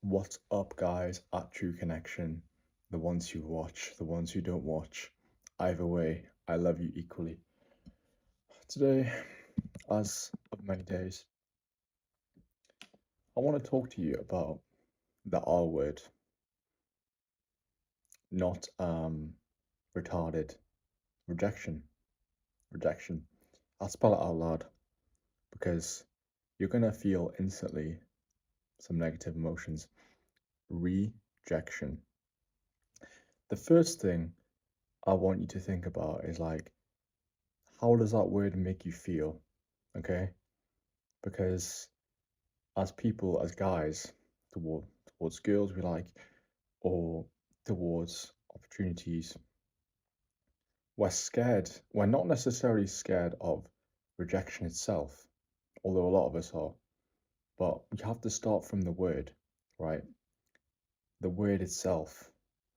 What's up, guys, at True Connection? The ones who watch, the ones who don't watch. Either way, I love you equally. Today, as of many days, I want to talk to you about the R word, not retarded. Rejection. Rejection. I'll spell it out loud because you're gonna feel instantly some negative emotions. Rejection. The first thing I want you to think about is like, how does that word make you feel? Okay? Because as people, as guys, towards girls we like, or towards opportunities, we're scared. We're not necessarily scared of rejection itself, although a lot of us are. But you have to start from the word, right? The word itself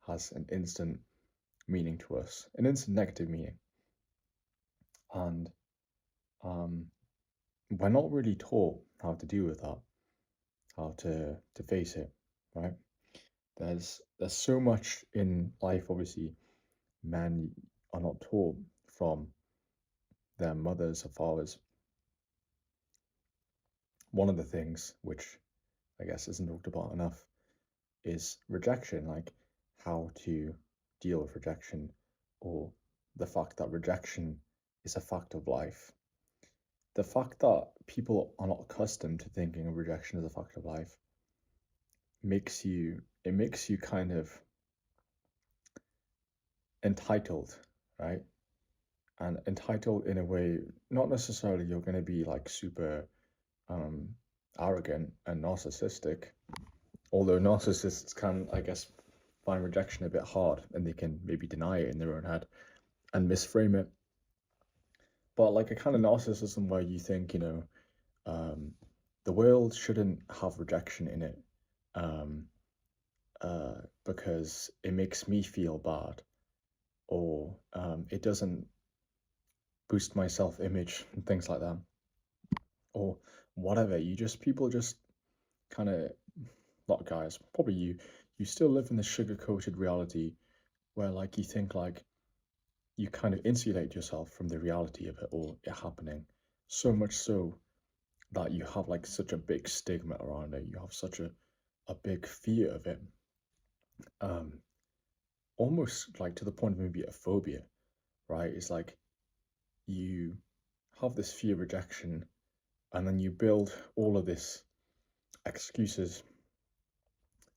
has an instant meaning to us, an instant negative meaning, and um, we're not really taught how to deal with that, how to face it, right? There's so much in life, obviously, men are not taught from their mothers or fathers. One of the things which I guess isn't talked about enough is rejection, like how to deal with rejection, or the fact that rejection is a fact of life. The fact that people are not accustomed to thinking of rejection as a fact of life makes you kind of entitled, right? And entitled in a way, not necessarily you're going to be like super um, arrogant and narcissistic, although narcissists can, I guess, find rejection a bit hard and they can maybe deny it in their own head and misframe it. But like a kind of narcissism where you think, um, the world shouldn't have rejection in it um, because it makes me feel bad, or it doesn't boost my self image and things like that, or whatever. People just kind of, not guys, probably you still live in the sugar coated reality where like you think like you kind of insulate yourself from the reality of it all it happening, so much so that you have like such a big stigma around it. You have such a big fear of it, um, almost like to the point of maybe a phobia, right? It's like you have this fear of rejection, and then you build all of this excuses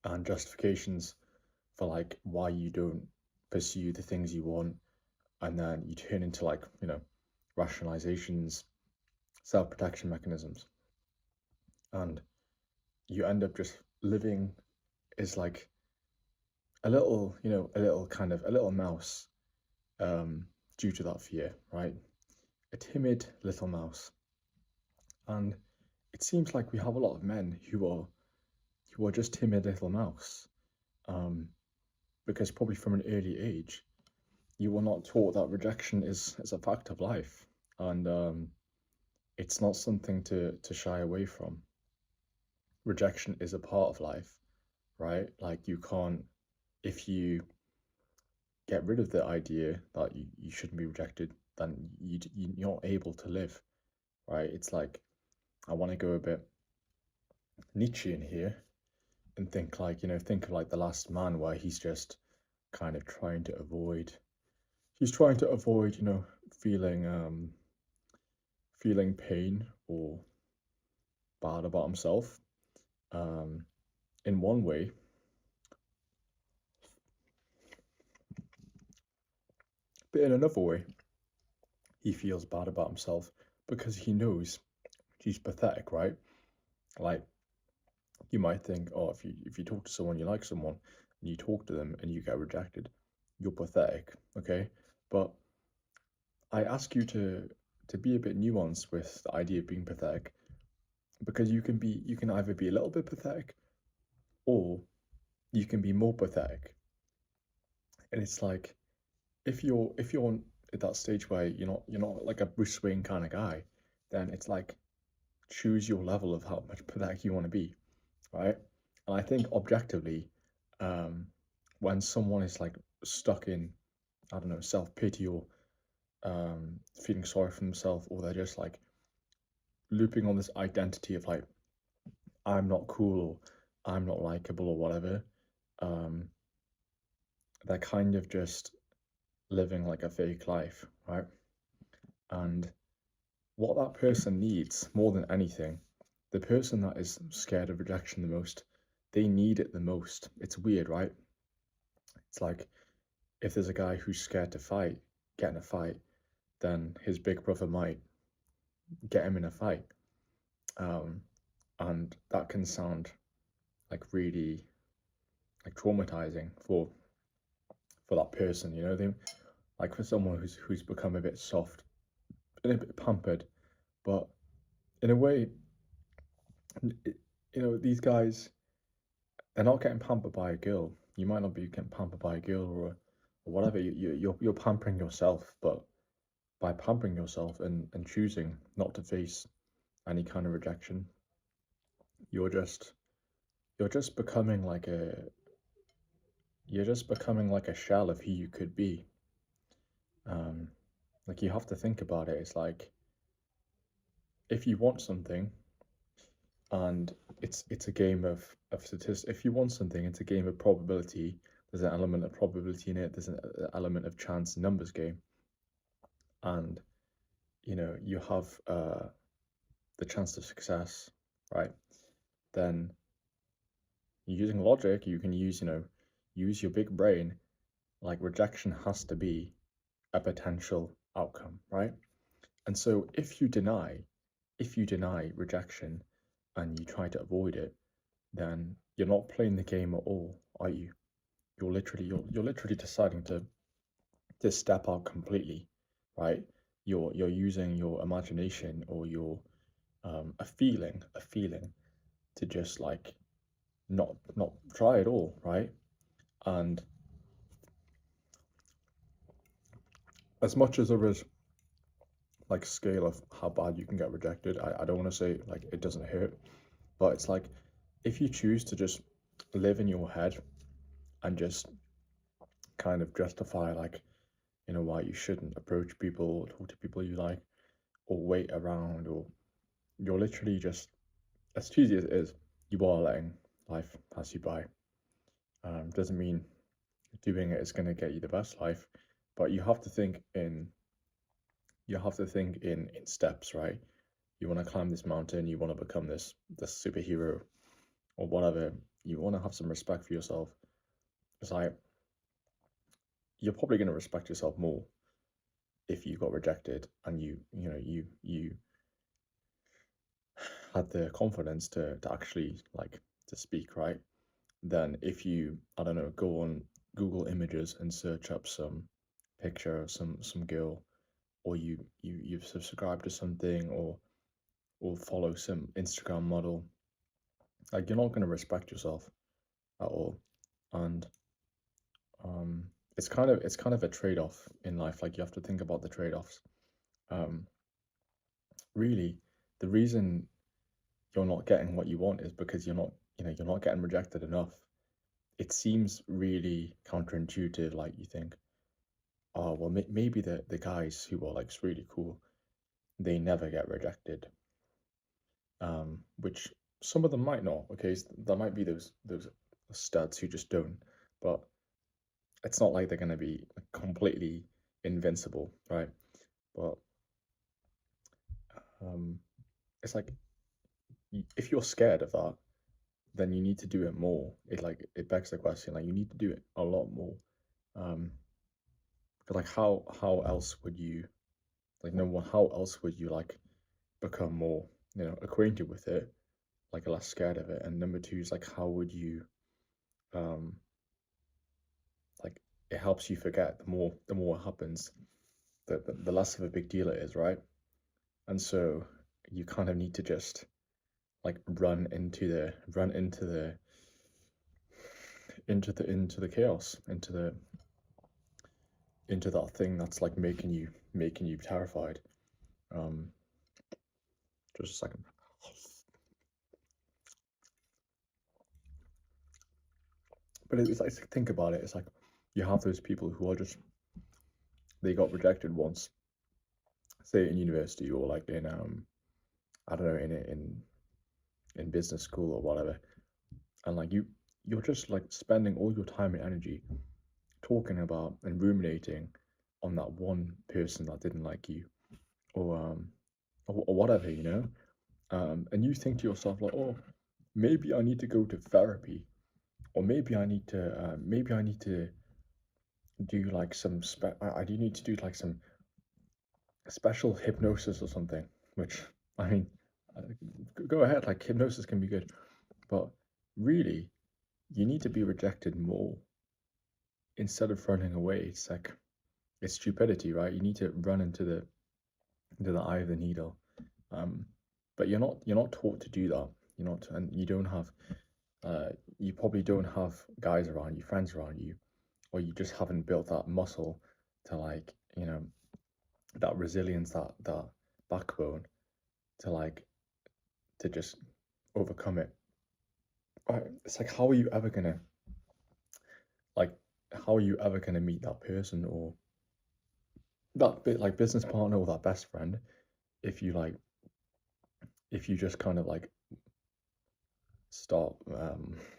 and justifications for like why you don't pursue the things you want, and then you turn into like rationalizations, self-protection mechanisms, and you end up just living as like a little mouse, um, due to that fear, right? A timid little mouse. And it seems like we have a lot of men who are just timid little mouse, um, because probably from an early age you were not taught that rejection is a fact of life, and it's not something to shy away from. Rejection is a part of life, right? Like you can't, if you get rid of the idea that you shouldn't be rejected, then you're not able to live, right? It's like, I want to go a bit Nietzsche in here and think like, think of like The Last Man, where he's just kind of he's trying to avoid, feeling feeling pain or bad about himself, um, in one way, but in another way, he feels bad about himself because he knows he's pathetic, right? Like you might think, oh, if you talk to someone, you like someone, and you talk to them and you get rejected, you're pathetic, okay? But I ask you to be a bit nuanced with the idea of being pathetic, because you can either be a little bit pathetic or you can be more pathetic. And it's like, if you're at that stage where you're not like a Bruce Wayne kind of guy, then it's like choose your level of how much pathetic you want to be, right? And I think objectively, when someone is like stuck in, I don't know, self-pity or feeling sorry for themselves, or they're just like looping on this identity of like, I'm not cool or I'm not likable or whatever, um, they're kind of just living like a fake life, right? And what that person needs more than anything, the person that is scared of rejection the most, they need it the most. It's weird, right? It's like if there's a guy who's scared to get in a fight, then his big brother might get him in a fight. Um, and that can sound like really like traumatizing for that person, you know, they like for someone who's become a bit soft and a bit pampered, but in a way, you know, these guys, they're not getting pampered by a girl. You might not be getting pampered by a girl or whatever. You're pampering yourself, but by pampering yourself and choosing not to face any kind of rejection, you're just you're just becoming like a you're just becoming like a shell of who you could be. Um, like you have to think about it. It's like if you want something, and it's a game of statistics. If you want something, it's a game of probability. There's an element of probability in it. There's an element of chance, numbers game, and you know you have the chance of success, right? Then using logic, you can use use your big brain. Like rejection has to be a potential outcome, right? And so if you deny rejection and you try to avoid it, then you're not playing the game at all, are you? You're literally deciding to step out completely, right? You're using your imagination or your a feeling to just like not try at all, right? And as much as there is like scale of how bad you can get rejected, I don't want to say like it doesn't hurt, but it's like if you choose to just live in your head and just kind of justify like why you shouldn't approach people or talk to people you like or wait around, or you're literally just, as cheesy as it is, you are letting life pass you by. Doesn't mean doing it is going to get you the best life, but you have to think in steps, right? You want to climb this mountain, you want to become this superhero or whatever. You want to have some respect for yourself. It's like you're probably going to respect yourself more if you got rejected and you had the confidence to actually like to speak, right? Then if you, I don't know, go on Google Images and search up some picture of some girl, or you've subscribed to something or follow some Instagram model, like you're not going to respect yourself at all. And um it's kind of a trade-off in life. Like you have to think about the trade-offs. Um really, the reason you're not getting what you want is because you're not getting rejected enough. It seems really counterintuitive. Like you think, oh well, maybe the guys who are like really cool, they never get rejected. Which some of them might not. Okay, so there might be those studs who just don't, but it's not like they're gonna be completely invincible, right? But um, it's like if you're scared of that, then you need to do it more. It begs the question, like you need to do it a lot more. Um, but like how else would you like number one, how else would you like become more, acquainted with it, like less scared of it? And number two is like how would you um like it helps you forget the more it happens, the less of a big deal it is, right? And so you kind of need to just like run into the chaos, into that thing that's like making you terrified. Um, just a second. But it's like, think about it. It's like you have those people who are just, they got rejected once, say in university or like in I don't know, in business school or whatever, and like you're just like spending all your time and energy talking about and ruminating on that one person that didn't like you, or or whatever, you know. And you think to yourself like, oh, maybe I need to go to therapy, or maybe I need to do like I do need to do like some special hypnosis or something. Which, I mean, uh, go ahead, like hypnosis can be good, but really, you need to be rejected more instead of running away. It's like it's stupidity, right? You need to run into the eye of the needle. Um, but you're not taught to do that. You're not, and you don't have you probably don't have guys around you, friends around you, or you just haven't built that muscle to like, you know, that resilience, that backbone to like to just overcome it. It's like like how are you ever gonna meet that person or that bit like business partner or that best friend if you like if you just kind of like start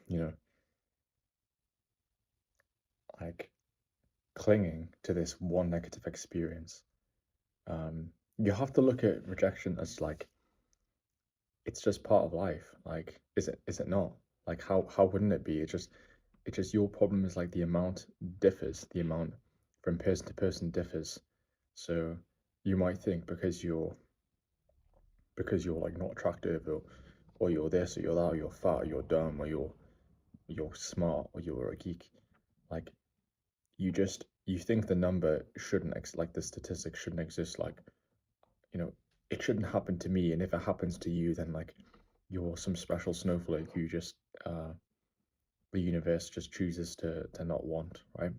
you know, like clinging to this one negative experience. You have to look at rejection as like it's just part of life. Like, is it not? Like how wouldn't it be? It's just your problem is like the amount differs, the amount from person to person differs. So you might think because you're like not attractive or you're this or you're that or you're fat or you're dumb or you're smart or you're a geek, like you think the number shouldn't like the statistic shouldn't exist, like, you know, it shouldn't happen to me, and if it happens to you then like you're some special snowflake who just uh the universe just chooses to not want, right?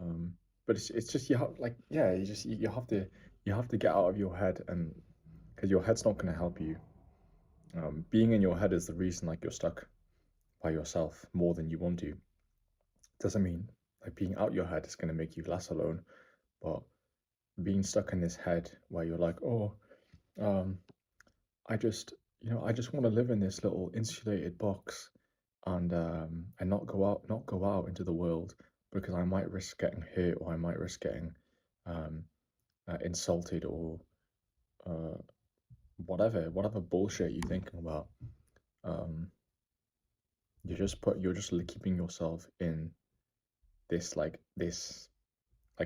um but it's just you have like, yeah, you have to get out of your head, and because your head's not going to help you. Being in your head is the reason like you're stuck by yourself more than you want to. Doesn't mean like being out your head is going to make you less alone, but being stuck in this head where you're like, oh, um, I just, you know, I just want to live in this little insulated box and not go out into the world because I might risk getting hurt or I might risk getting um, insulted or uh, whatever bullshit you're thinking about. Um, you're just keeping yourself in this like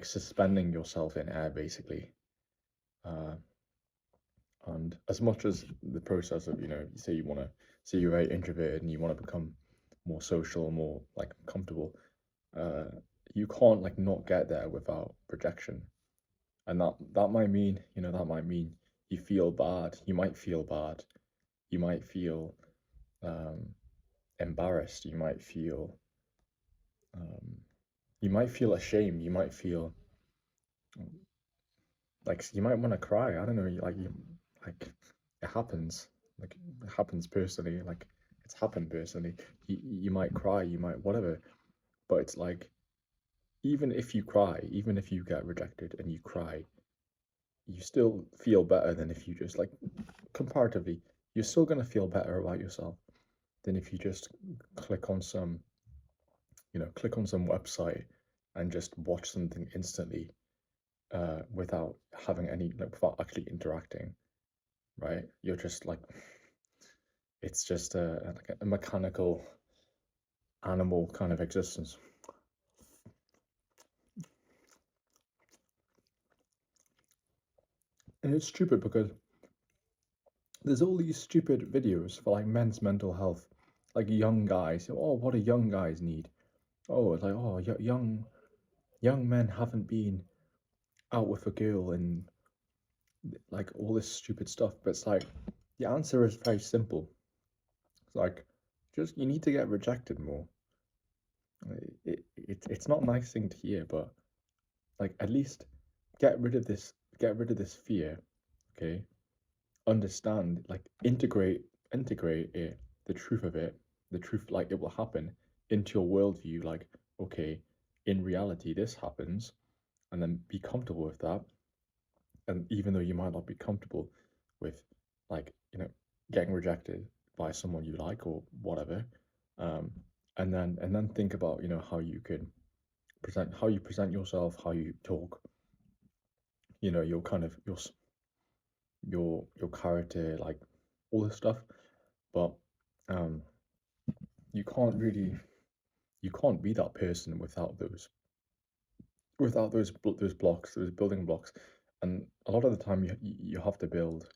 suspending yourself in air basically. Uh, and as much as the process of, you know, say you want to say you're very introverted and you want to become more social, more like comfortable, uh, you can't like not get there without rejection. And that might mean, you know, that might mean you feel bad. You might feel bad. You might feel um, embarrassed. Um, you might feel ashamed. You might feel like you might want to cry. I don't know. Like it happens. Like it happens personally. Like it's happened personally. You might cry. You might whatever. But it's like even if you cry, even if you get rejected and you cry, you still feel better than if you just like comparatively. You're still gonna feel better about yourself than if you just click on some, you know, click on some website and just watch something instantly without having any like without actually interacting, right? You're just like it's just like a mechanical animal kind of existence. And it's stupid because there's all these stupid videos for like men's mental health, like young guys. Oh, what do young guys need? Oh, it's like, oh, young men haven't been out with a girl and like all this stupid stuff. But it's like the answer is very simple. It's like just you need to get rejected more. It's not a nice thing to hear, but like at least get rid of this fear, okay? Understand, like integrate it, the truth of it, the truth like it will happen into your worldview, like, okay, in reality this happens, and then be comfortable with that. And even though you might not be comfortable with, like, getting rejected by someone you like or whatever, um, and then think about, how you could how you present yourself, how you talk, your kind of your character, like all this stuff. But um, you can't really you can't be that person without those blocks, those building blocks. And a lot of the time you have to build.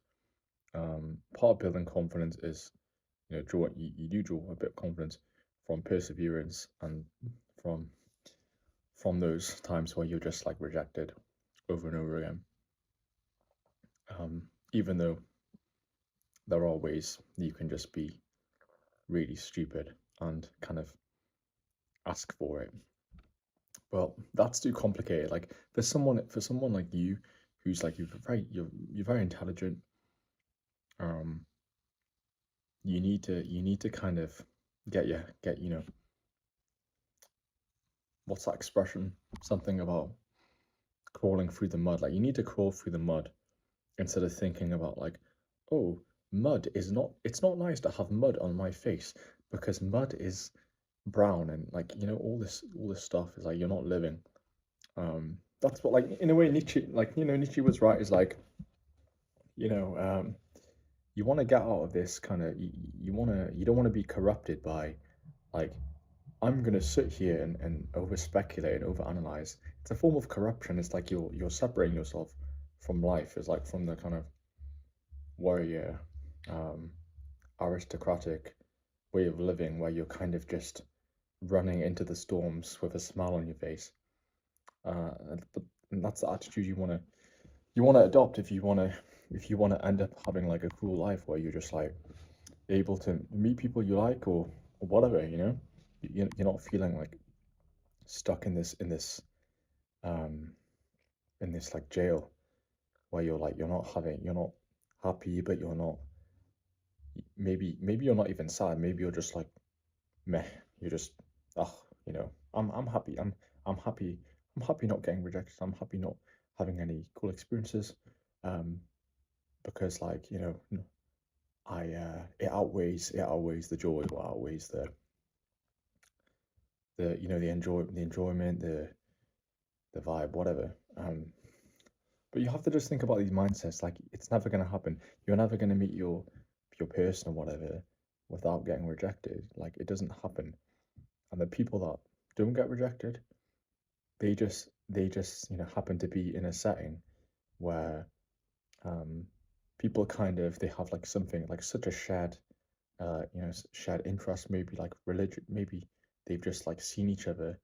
Part of building confidence is, you do draw a bit of confidence from perseverance and from from those times where you're just like rejected over and over again. Even though there are ways you can just be really stupid and kind of ask for it. Well, that's too complicated. Like for someone like you, who's like you're very intelligent. Um, you need to kind of get what's that expression? Something about crawling through the mud. Like you need to crawl through the mud instead of thinking about like, oh, mud is not. It's not nice to have mud on my face because mud is brown and like all this stuff is like you're not living. That's what, like, in a way, Nietzsche, like, Nietzsche was right. Is like, you know um you want to get out of this kind of you don't want to be corrupted by, like, I'm gonna sit here and over speculate and over analyze. It's a form of corruption. It's like you're separating yourself from life. It's like from the kind of warrior, um, aristocratic way of living where you're kind of just running into the storms with a smile on your face. And that's the attitude you wanna adopt if you wanna end up having like a cool life where you're just like able to meet people you like, or whatever. You're not feeling like stuck um in this like jail where you're not happy, but you're not, maybe you're not even sad. Maybe you're just like meh. You're just, oh, I'm happy. I'm happy. I'm happy not getting rejected. I'm happy not having any cool experiences. Um, because, like, it outweighs the joy, or outweighs the enjoyment, the vibe, whatever. But you have to just think about these mindsets. Like, it's never gonna happen. You're never gonna meet your person or whatever without getting rejected. Like, it doesn't happen. And the people that don't get rejected, they just happen to be in a setting where um people kind of, they have like something like such a shared interest, maybe like religion, maybe they've just like seen each other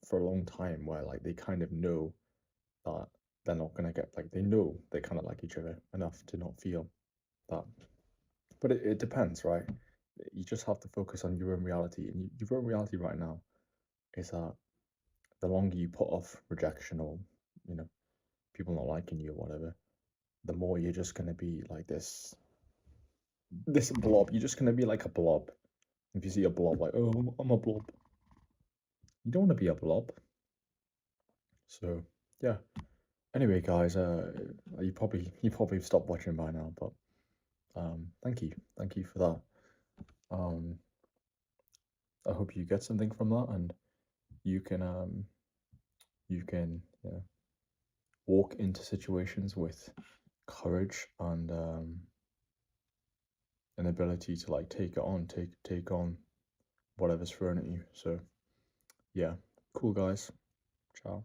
for a long time, where like they kind of know that they're not gonna get, like, they know they kind of like each other enough to not feel that. But it depends, right? You just have to focus on your own reality, and your own reality right now is that the longer you put off rejection, or you know people not liking you or whatever, the more you're just gonna be like this blob. You're just gonna be like a blob. If you see a blob, like, oh, I'm a blob. You don't want to be a blob. So yeah. Anyway, guys, you probably stopped watching by now, but thank you for that. I hope you get something from that, and you can walk into situations with courage and an ability to like take on whatever's thrown at you. So yeah, cool, guys. Ciao.